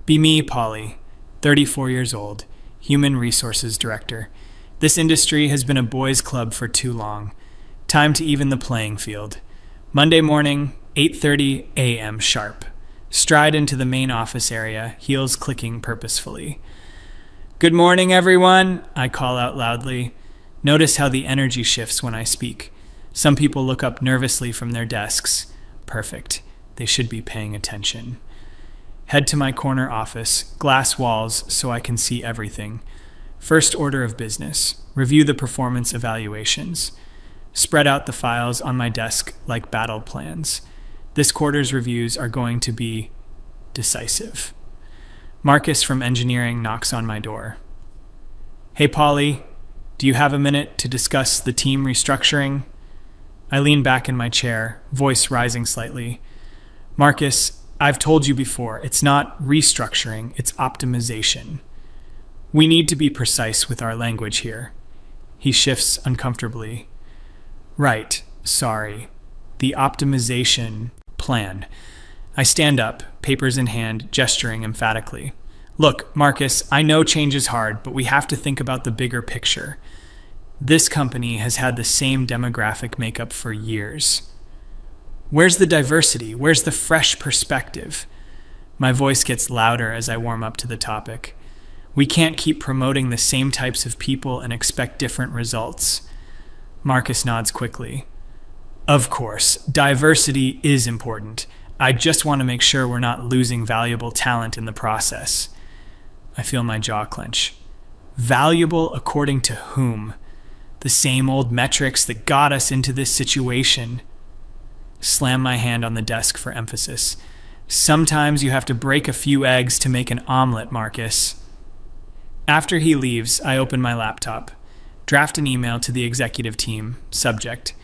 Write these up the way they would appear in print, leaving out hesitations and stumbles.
Be me, Polly, 34 years old, Human Resources Director. This industry has been a boys' club for too long. Time to even the playing field. Monday morning, 8:30 a.m. sharp. Stride into the main office area, heels clicking purposefully. Good morning, everyone, I call out loudly. Notice how the energy shifts when I speak. Some people look up nervously from their desks. Perfect. They should be paying attention. Head to my corner office, glass walls so I can see everything. First order of business, review the performance evaluations. Spread out the files on my desk like battle plans. This quarter's reviews are going to be decisive. Marcus from engineering knocks on my door. Hey, Polly, do you have a minute to discuss the team restructuring? I lean back in my chair, voice rising slightly. Marcus, I've told you before, it's not restructuring, it's optimization. We need to be precise with our language here. He shifts uncomfortably. Right, sorry. The optimization plan. I stand up, papers in hand, gesturing emphatically. Look, Marcus, I know change is hard, but we have to think about the bigger picture. This company has had the same demographic makeup for years. Where's the diversity? Where's the fresh perspective? My voice gets louder as I warm up to the topic. We can't keep promoting the same types of people and expect different results. Marcus nods quickly. Of course, diversity is important. I just want to make sure we're not losing valuable talent in the process. I feel my jaw clench. Valuable according to whom? The same old metrics that got us into this situation. Slam my hand on the desk for emphasis. Sometimes you have to break a few eggs to make an omelet, Marcus. After he leaves, I open my laptop. Draft an email to the executive team. Subject: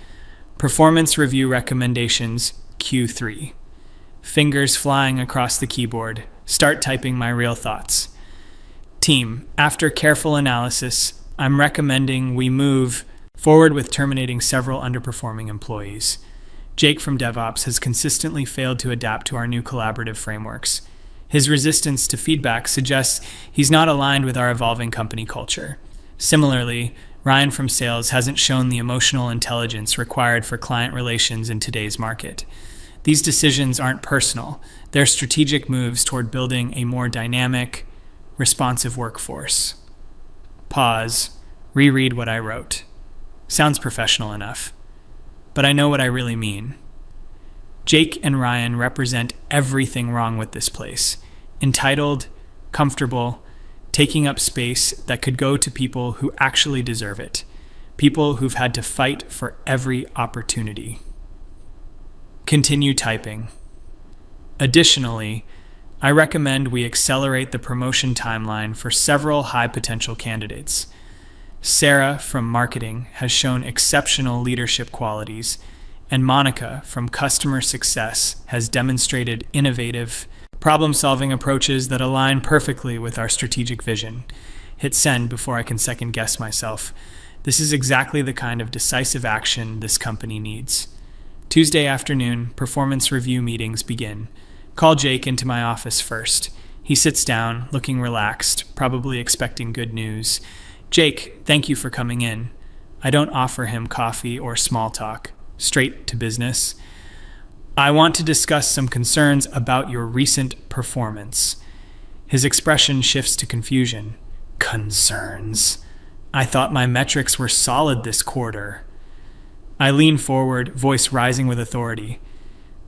Performance Review Recommendations, Q3. Fingers flying across the keyboard. Start typing my real thoughts. Team, after careful analysis, I'm recommending we move forward with terminating several underperforming employees. Jake from DevOps has consistently failed to adapt to our new collaborative frameworks. His resistance to feedback suggests he's not aligned with our evolving company culture. Similarly, Ryan from Sales hasn't shown the emotional intelligence required for client relations in today's market. These decisions aren't personal. They're strategic moves toward building a more dynamic, responsive workforce. Pause. Reread what I wrote. Sounds professional enough. But I know what I really mean. Jake and Ryan represent everything wrong with this place. Entitled, comfortable, taking up space that could go to people who actually deserve it. People who've had to fight for every opportunity. Continue typing. Additionally, I recommend we accelerate the promotion timeline for several high-potential candidates. Sarah from Marketing has shown exceptional leadership qualities, and Monica from Customer Success has demonstrated innovative, problem-solving approaches that align perfectly with our strategic vision. Hit send before I can second-guess myself. This is exactly the kind of decisive action this company needs. Tuesday afternoon, performance review meetings begin. Call Jake into my office first. He sits down, looking relaxed, probably expecting good news. Jake, thank you for coming in. I don't offer him coffee or small talk. Straight to business. I want to discuss some concerns about your recent performance. His expression shifts to confusion. Concerns. I thought my metrics were solid this quarter. I lean forward, voice rising with authority.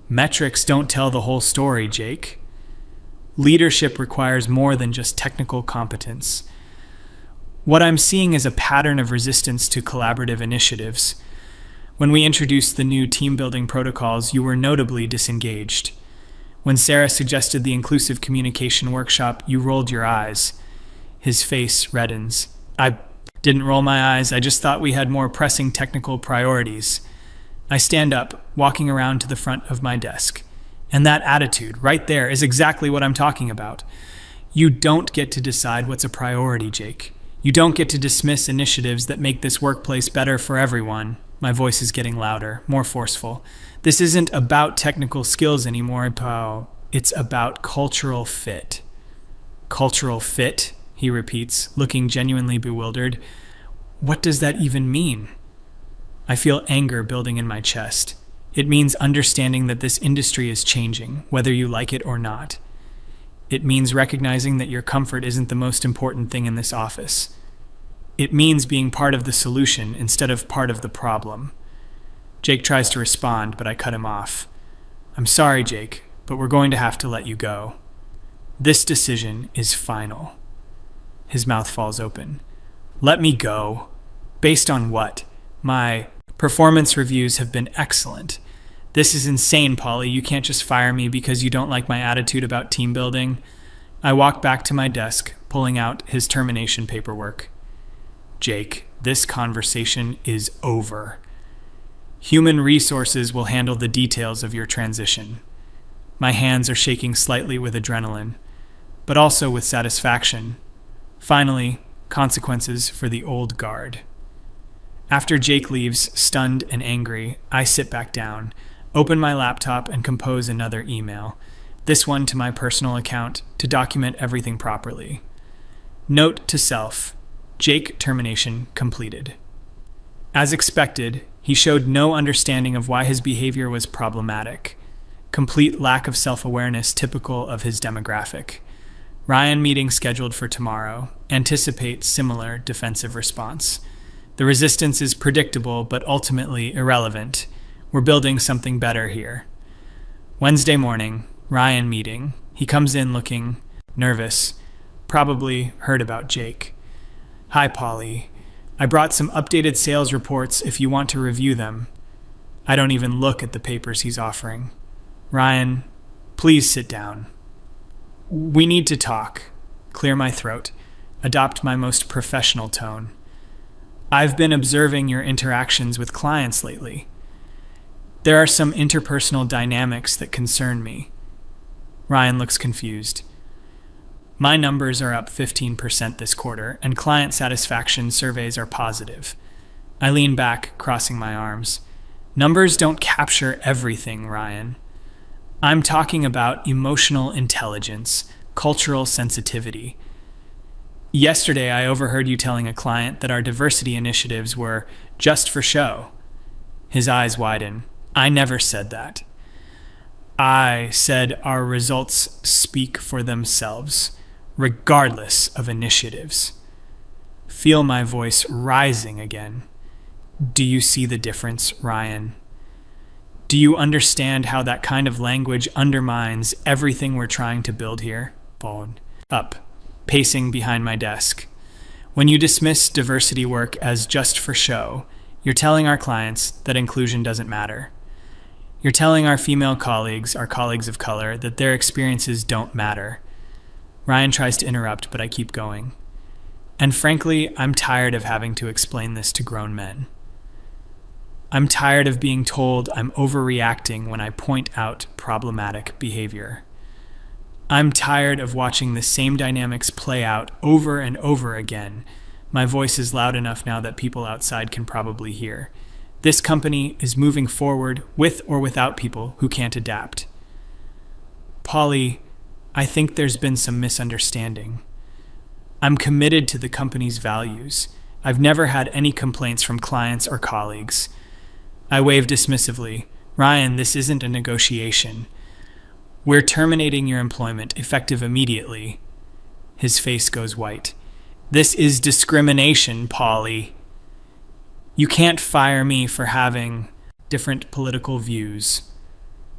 Metrics don't tell the whole story, Jake. Leadership requires more than just technical competence. What I'm seeing is a pattern of resistance to collaborative initiatives. When we introduced the new team-building protocols, you were notably disengaged. When Sarah suggested the inclusive communication workshop, you rolled your eyes. His face reddens. I didn't roll my eyes, I just thought we had more pressing technical priorities. I stand up, walking around to the front of my desk. And that attitude, right there, is exactly what I'm talking about. You don't get to decide what's a priority, Jake. You don't get to dismiss initiatives that make this workplace better for everyone. My voice is getting louder, more forceful. This isn't about technical skills anymore, Pao. It's about cultural fit. Cultural fit, he repeats, looking genuinely bewildered. What does that even mean? I feel anger building in my chest. It means understanding that this industry is changing, whether you like it or not. It means recognizing that your comfort isn't the most important thing in this office. It means being part of the solution instead of part of the problem. Jake tries to respond, but I cut him off. I'm sorry, Jake, but we're going to have to let you go. This decision is final. His mouth falls open. Let me go. Based on what? My performance reviews have been excellent. This is insane, Polly. You can't just fire me because you don't like my attitude about team building. I walk back to my desk, pulling out his termination paperwork. Jake, this conversation is over. Human resources will handle the details of your transition. My hands are shaking slightly with adrenaline, but also with satisfaction. Finally, consequences for the old guard. After Jake leaves, stunned and angry, I sit back down, open my laptop, and compose another email, this one to my personal account, to document everything properly. Note to self, Jake termination completed. As expected, he showed no understanding of why his behavior was problematic. Complete lack of self-awareness typical of his demographic. Ryan meeting scheduled for tomorrow. Anticipate similar defensive response. The resistance is predictable but ultimately irrelevant. We're building something better here. Wednesday morning, Ryan meeting. He comes in looking nervous. Probably heard about Jake. Hi, Polly. I brought some updated sales reports if you want to review them. I don't even look at the papers he's offering. Ryan, please sit down. We need to talk. Clear my throat. Adopt my most professional tone. I've been observing your interactions with clients lately. There are some interpersonal dynamics that concern me. Ryan looks confused. My numbers are up 15% this quarter, and client satisfaction surveys are positive. I lean back, crossing my arms. Numbers don't capture everything, Ryan. I'm talking about emotional intelligence, cultural sensitivity. Yesterday, I overheard you telling a client that our diversity initiatives were just for show. His eyes widen. I never said that. I said our results speak for themselves, regardless of initiatives. Feel my voice rising again. Do you see the difference, Ryan? Do you understand how that kind of language undermines everything we're trying to build here? Phone up, pacing behind my desk. When you dismiss diversity work as just for show, you're telling our clients that inclusion doesn't matter. You're telling our female colleagues, our colleagues of color, that their experiences don't matter. Ryan tries to interrupt, but I keep going. And frankly, I'm tired of having to explain this to grown men. I'm tired of being told I'm overreacting when I point out problematic behavior. I'm tired of watching the same dynamics play out over and over again. My voice is loud enough now that people outside can probably hear. This company is moving forward with or without people who can't adapt. Polly, I think there's been some misunderstanding. I'm committed to the company's values. I've never had any complaints from clients or colleagues. I wave dismissively. Ryan, this isn't a negotiation. We're terminating your employment, effective immediately. His face goes white. This is discrimination, Polly. You can't fire me for having different political views.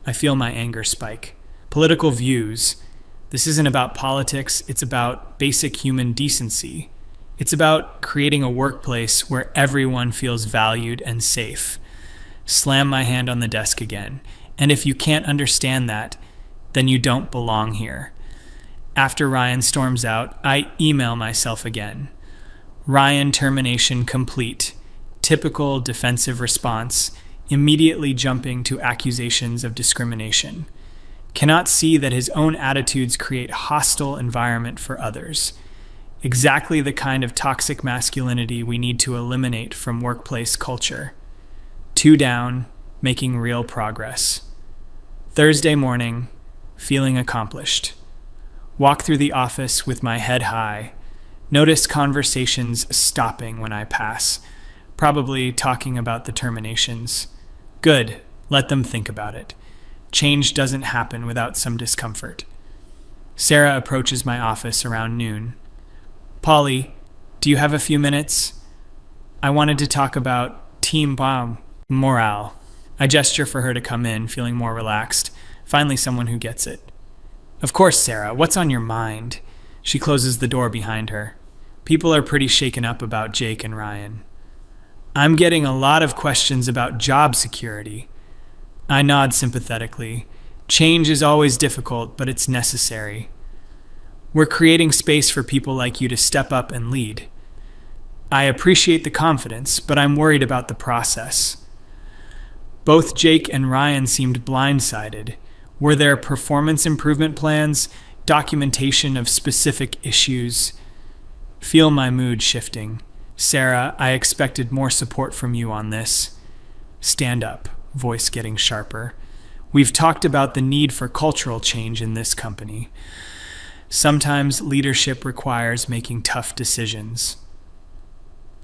I feel my anger spike. Political views. This isn't about politics, it's about basic human decency. It's about creating a workplace where everyone feels valued and safe. Slam my hand on the desk again. And if you can't understand that, then you don't belong here. After Ryan storms out, I email myself again. Ryan termination complete. Typical defensive response, immediately jumping to accusations of discrimination. Cannot see that his own attitudes create hostile environment for others. Exactly the kind of toxic masculinity we need to eliminate from workplace culture. 2 down, making real progress. Thursday morning, feeling accomplished. Walk through the office with my head high. Notice conversations stopping when I pass, probably talking about the terminations. Good, let them think about it. Change doesn't happen without some discomfort. Sarah approaches my office around noon. Polly, do you have a few minutes? I wanted to talk about team morale. I gesture for her to come in, feeling more relaxed. Finally, someone who gets it. Of course, Sarah, what's on your mind? She closes the door behind her. People are pretty shaken up about Jake and Ryan. I'm getting a lot of questions about job security. I nod sympathetically. Change is always difficult, but it's necessary. We're creating space for people like you to step up and lead. I appreciate the confidence, but I'm worried about the process. Both Jake and Ryan seemed blindsided. Were there performance improvement plans, documentation of specific issues? Feel my mood shifting. Sarah, I expected more support from you on this. Stand up, voice getting sharper. We've talked about the need for cultural change in this company. Sometimes leadership requires making tough decisions.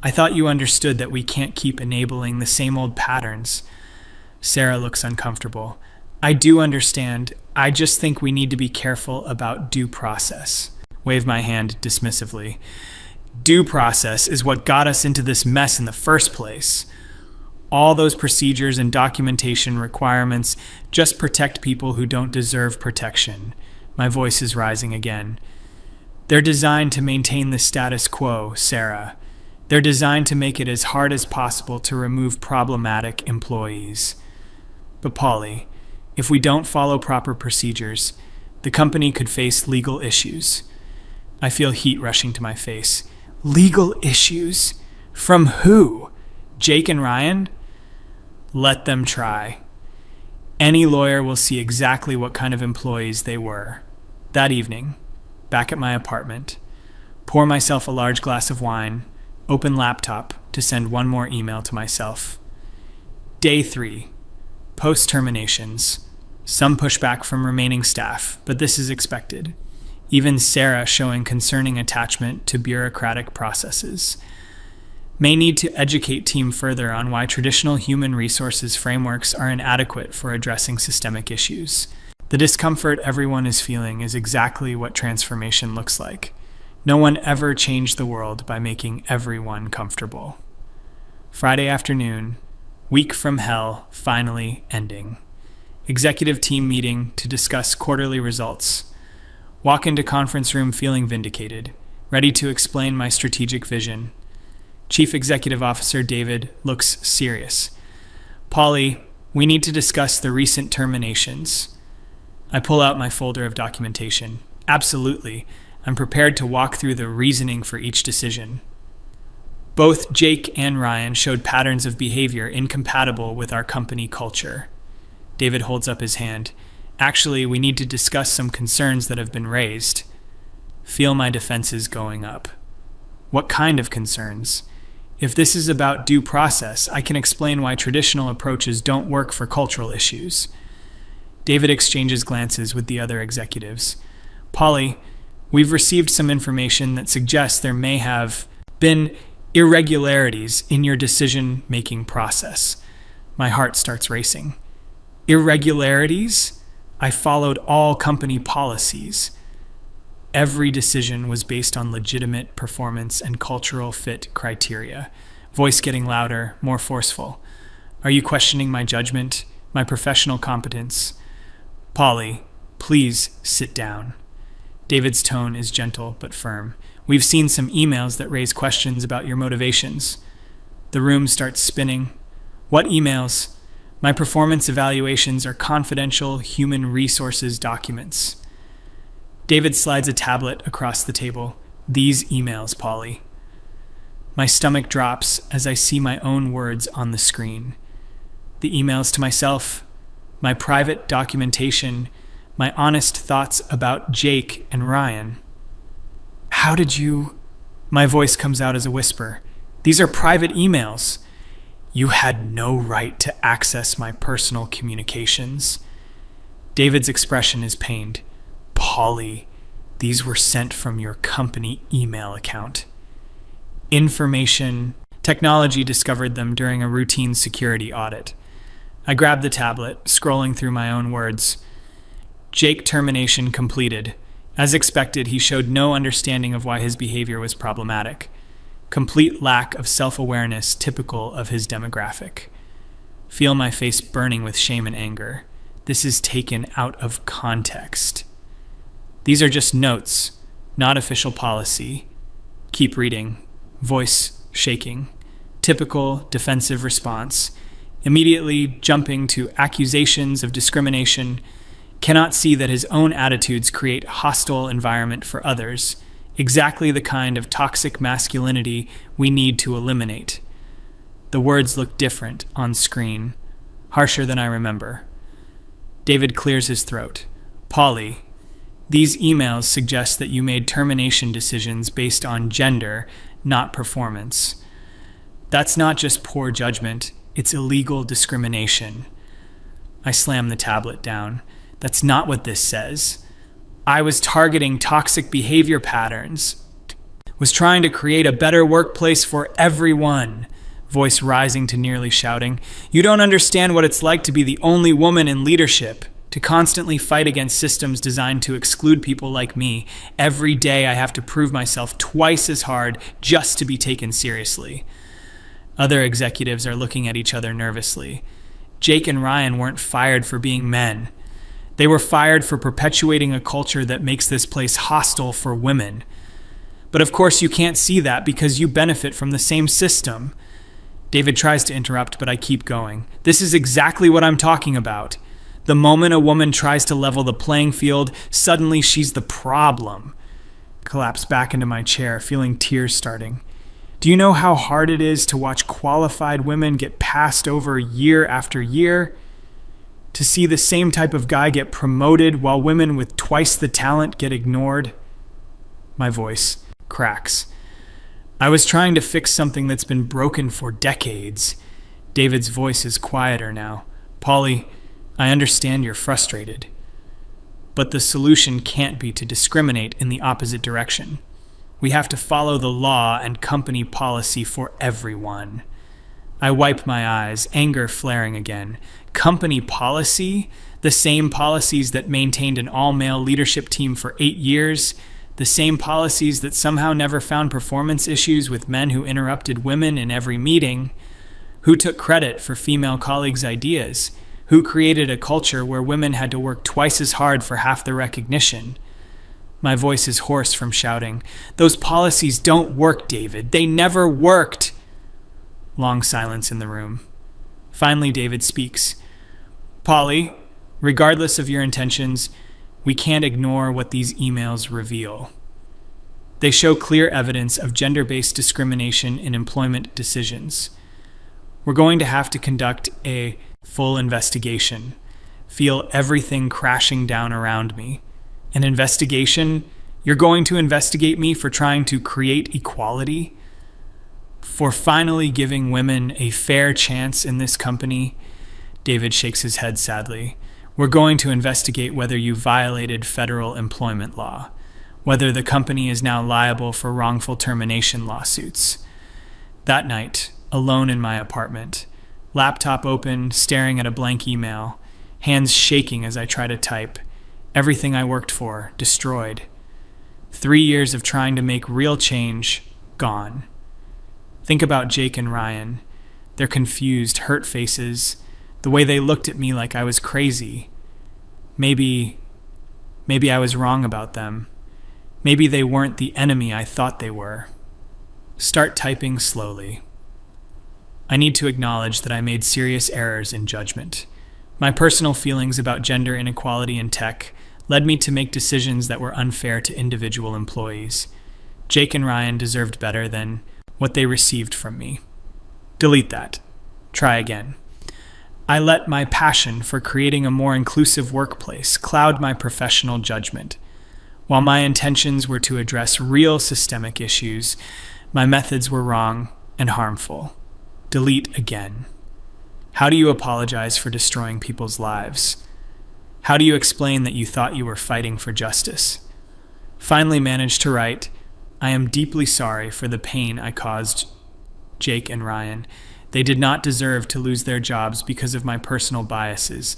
I thought you understood that we can't keep enabling the same old patterns. Sarah looks uncomfortable. I do understand. I just think we need to be careful about due process. Wave my hand dismissively. Due process is what got us into this mess in the first place. All those procedures and documentation requirements just protect people who don't deserve protection. My voice is rising again. They're designed to maintain the status quo, Sarah. They're designed to make it as hard as possible to remove problematic employees. But Polly, if we don't follow proper procedures, the company could face legal issues. I feel heat rushing to my face. Legal issues? From who? Jake and Ryan? Let them try. Any lawyer will see exactly what kind of employees they were. That evening, back at my apartment, pour myself a large glass of wine, open laptop to send one more email to myself. Day 3. Post-terminations. Some pushback from remaining staff, but this is expected. Even Sarah showing concerning attachment to bureaucratic processes. May need to educate team further on why traditional human resources frameworks are inadequate for addressing systemic issues. The discomfort everyone is feeling is exactly what transformation looks like. No one ever changed the world by making everyone comfortable. Friday afternoon, week from hell finally ending. Executive team meeting to discuss quarterly results. Walk into conference room feeling vindicated, ready to explain my strategic vision. Chief Executive Officer David looks serious. Polly, we need to discuss the recent terminations. I pull out my folder of documentation. Absolutely. I'm prepared to walk through the reasoning for each decision. Both Jake and Ryan showed patterns of behavior incompatible with our company culture. David holds up his hand. Actually, we need to discuss some concerns that have been raised. Feel my defenses going up. What kind of concerns? If this is about due process, I can explain why traditional approaches don't work for cultural issues. David exchanges glances with the other executives. Polly, we've received some information that suggests there may have been irregularities in your decision-making process. My heart starts racing. Irregularities? I followed all company policies. Every decision was based on legitimate performance and cultural fit criteria. Voice getting louder, more forceful. Are you questioning my judgment, my professional competence? Polly, please sit down. David's tone is gentle but firm. We've seen some emails that raise questions about your motivations. The room starts spinning. What emails? My performance evaluations are confidential human resources documents. David slides a tablet across the table. These emails, Polly. My stomach drops as I see my own words on the screen. The emails to myself, my private documentation, my honest thoughts about Jake and Ryan. How did you... My voice comes out as a whisper. These are private emails. You had no right to access my personal communications. David's expression is pained. Polly, These were sent from your company email account. Information technology discovered them during a routine security audit. I grabbed the tablet, scrolling through my own words. Jake, termination completed. As expected, he showed no understanding of why his behavior was problematic. Complete lack of self-awareness typical of his demographic. Feel my face burning with shame and anger. This is taken out of context. These are just notes, not official policy. Keep reading. Voice shaking. Typical defensive response. Immediately jumping to accusations of discrimination. Cannot see that his own attitudes create hostile environment for others. Exactly the kind of toxic masculinity we need to eliminate. The words look different on screen. Harsher than I remember. David clears his throat. Polly, these emails suggest that you made termination decisions based on gender, not performance. That's not just poor judgment, it's illegal discrimination. I slam the tablet down. That's not what this says. I was targeting toxic behavior patterns. Was trying to create a better workplace for everyone. Voice rising to nearly shouting. You don't understand what it's like to be the only woman in leadership. To constantly fight against systems designed to exclude people like me. Every day I have to prove myself twice as hard just to be taken seriously. Other executives are looking at each other nervously. Jake and Ryan weren't fired for being men. They were fired for perpetuating a culture that makes this place hostile for women. But of course you can't see that because you benefit from the same system. David tries to interrupt, but I keep going. This is exactly what I'm talking about. The moment a woman tries to level the playing field, suddenly she's the problem. Collapse back into my chair, feeling tears starting. Do you know how hard it is to watch qualified women get passed over year after year? To see the same type of guy get promoted while women with twice the talent get ignored? My voice cracks. I was trying to fix something that's been broken for decades. David's voice is quieter now. Polly, I understand you're frustrated. But the solution can't be to discriminate in the opposite direction. We have to follow the law and company policy for everyone. I wipe my eyes, anger flaring again. Company policy? The same policies that maintained an all-male leadership team for 8 years? The same policies that somehow never found performance issues with men who interrupted women in every meeting? Who took credit for female colleagues' ideas? Who created a culture where women had to work twice as hard for half the recognition? My voice is hoarse from shouting. Those policies don't work, David. They never worked. Long silence in the room. Finally, David speaks. Polly, regardless of your intentions, we can't ignore what these emails reveal. They show clear evidence of gender-based discrimination in employment decisions. We're going to have to conduct a full investigation. Feel everything crashing down around me. An investigation? You're going to investigate me for trying to create equality? For finally giving women a fair chance in this company? David shakes his head sadly. We're going to investigate whether you violated federal employment law, whether the company is now liable for wrongful termination lawsuits. That night, alone in my apartment, laptop open, staring at a blank email, hands shaking as I try to type. Everything I worked for, destroyed. 3 years of trying to make real change, gone. Think about Jake and Ryan. Their confused, hurt faces, the way they looked at me like I was crazy. Maybe I was wrong about them. Maybe they weren't the enemy I thought they were. Start typing slowly. I need to acknowledge that I made serious errors in judgment. My personal feelings about gender inequality in tech led me to make decisions that were unfair to individual employees. Jake and Ryan deserved better than what they received from me. Delete that. Try again. I let my passion for creating a more inclusive workplace cloud my professional judgment. While my intentions were to address real systemic issues, my methods were wrong and harmful. Delete again. How do you apologize for destroying people's lives? How do you explain that you thought you were fighting for justice? Finally managed to write, "I am deeply sorry for the pain I caused Jake and Ryan. They did not deserve to lose their jobs because of my personal biases.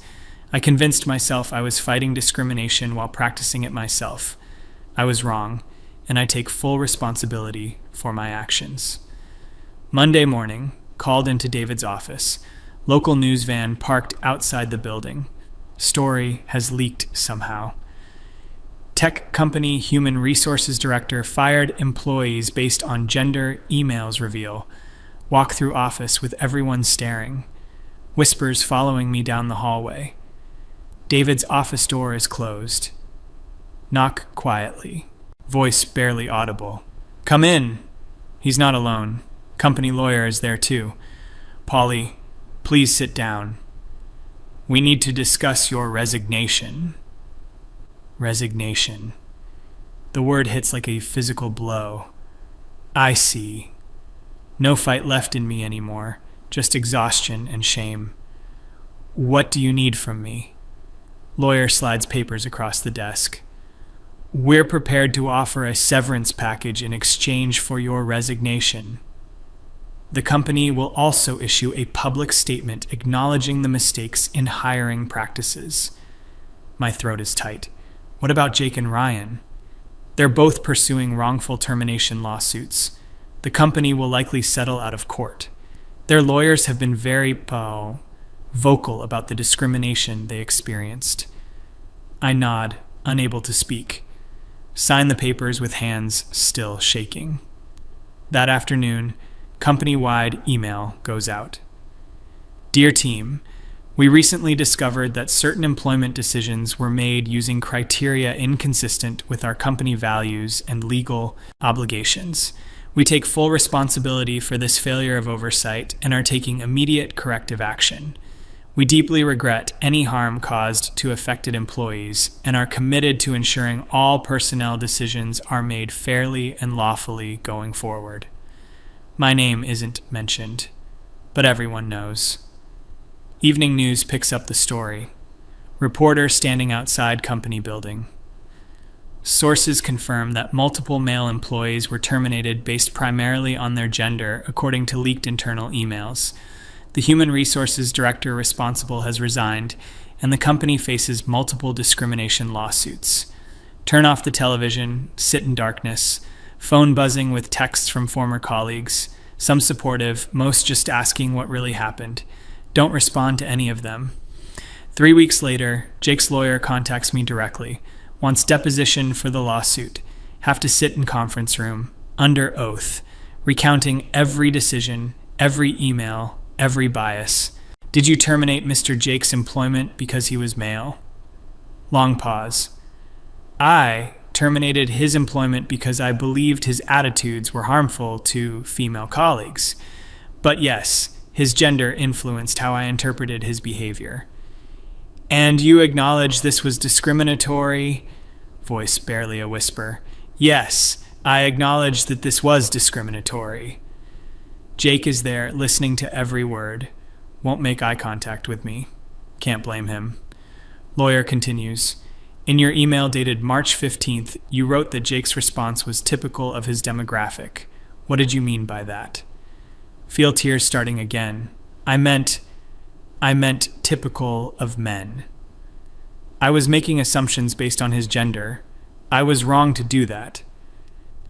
I convinced myself I was fighting discrimination while practicing it myself. I was wrong, and I take full responsibility for my actions." Monday morning, called into David's office. Local news van parked outside the building. Story has leaked somehow. Tech company human resources director fired employees based on gender emails reveal. Walk through office with everyone staring. Whispers following me down the hallway. David's office door is closed. Knock quietly. Voice barely audible. "Come in." He's not alone. Company lawyer is there too. "Polly, please sit down. We need to discuss your resignation." Resignation. The word hits like a physical blow. I see. No fight left in me anymore, just exhaustion and shame. "What do you need from me?" Lawyer slides papers across the desk. "We're prepared to offer a severance package in exchange for your resignation. The company will also issue a public statement acknowledging the mistakes in hiring practices." My throat is tight. What about Jake and Ryan? They're both pursuing wrongful termination lawsuits. The company will likely settle out of court. Their lawyers have been very vocal about the discrimination they experienced. I nod, unable to speak. Sign the papers with hands still shaking. That afternoon, company-wide email goes out. "Dear team, we recently discovered that certain employment decisions were made using criteria inconsistent with our company values and legal obligations. We take full responsibility for this failure of oversight and are taking immediate corrective action. We deeply regret any harm caused to affected employees and are committed to ensuring all personnel decisions are made fairly and lawfully going forward." My name isn't mentioned, but everyone knows. Evening News picks up the story. Reporter standing outside company building. Sources confirm that multiple male employees were terminated based primarily on their gender, according to leaked internal emails. The human resources director responsible has resigned, and the company faces multiple discrimination lawsuits. Turn off the television, sit in darkness, phone buzzing with texts from former colleagues, some supportive, most just asking what really happened. Don't respond to any of them. 3 weeks later, Jake's lawyer contacts me directly, wants deposition for the lawsuit, have to sit in conference room, under oath, recounting every decision, every email, every bias. "Did you terminate Mr. Jake's employment because he was male?" Long pause. "I terminated his employment because I believed his attitudes were harmful to female colleagues. But yes, his gender influenced how I interpreted his behavior." "And you acknowledge this was discriminatory?" Voice barely a whisper. "Yes, I acknowledge that this was discriminatory." Jake is there, listening to every word. Won't make eye contact with me. Can't blame him. Lawyer continues. "In your email dated March 15th, you wrote that Jake's response was typical of his demographic. What did you mean by that?" Feel tears starting again. I meant typical of men. I was making assumptions based on his gender. I was wrong to do that.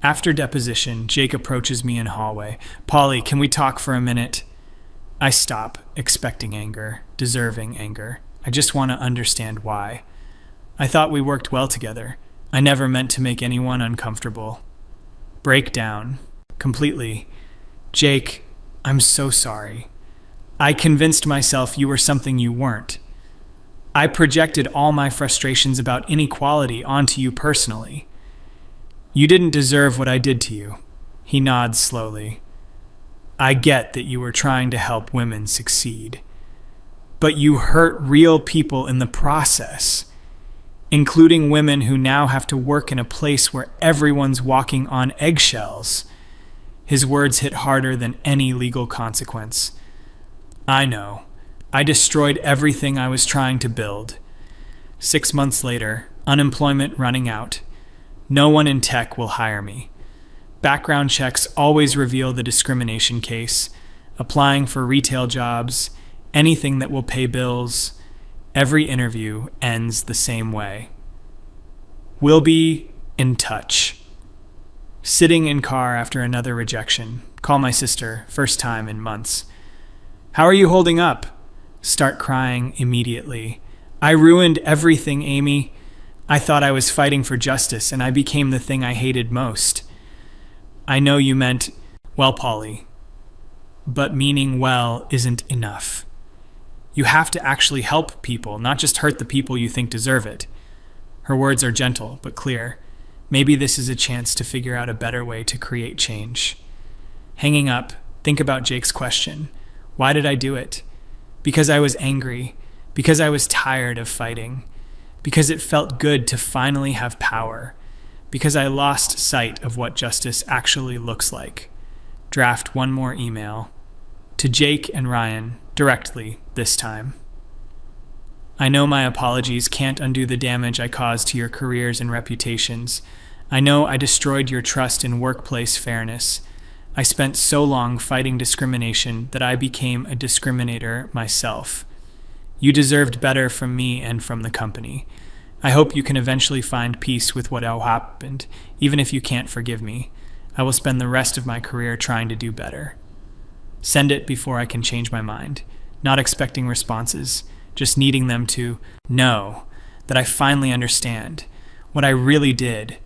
After deposition, Jake approaches me in hallway. "Polly, can we talk for a minute?" I stop, expecting anger, deserving anger. I just want to understand why. I thought we worked well together. I never meant to make anyone uncomfortable. Break down. Completely. "Jake, I'm so sorry. I convinced myself you were something you weren't. I projected all my frustrations about inequality onto you personally. You didn't deserve what I did to you." He nods slowly. "I get that you were trying to help women succeed. But you hurt real people in the process, including women who now have to work in a place where everyone's walking on eggshells." His words hit harder than any legal consequence. "I know. I destroyed everything I was trying to build. 6 months later, unemployment running out. No one in tech will hire me. Background checks always reveal the discrimination case. Applying for retail jobs, anything that will pay bills, every interview ends the same way. We'll be in touch. Sitting in car after another rejection. Call my sister, first time in months. How are you holding up? Start crying immediately. I ruined everything, Amy. I thought I was fighting for justice, and I became the thing I hated most. I know you meant, well, Polly, but meaning well isn't enough. You have to actually help people, not just hurt the people you think deserve it. Her words are gentle, but clear. Maybe this is a chance to figure out a better way to create change. Hanging up, think about Jake's question. Why did I do it? Because I was angry. Because I was tired of fighting. Because it felt good to finally have power. Because I lost sight of what justice actually looks like. Draft one more email. To Jake and Ryan, directly this time. I know my apologies can't undo the damage I caused to your careers and reputations. I know I destroyed your trust in workplace fairness. I spent so long fighting discrimination that I became a discriminator myself. You deserved better from me and from the company. I hope you can eventually find peace with what happened, even if you can't forgive me. I will spend the rest of my career trying to do better. Send it before I can change my mind, not expecting responses, just needing them to know that I finally understand what I really did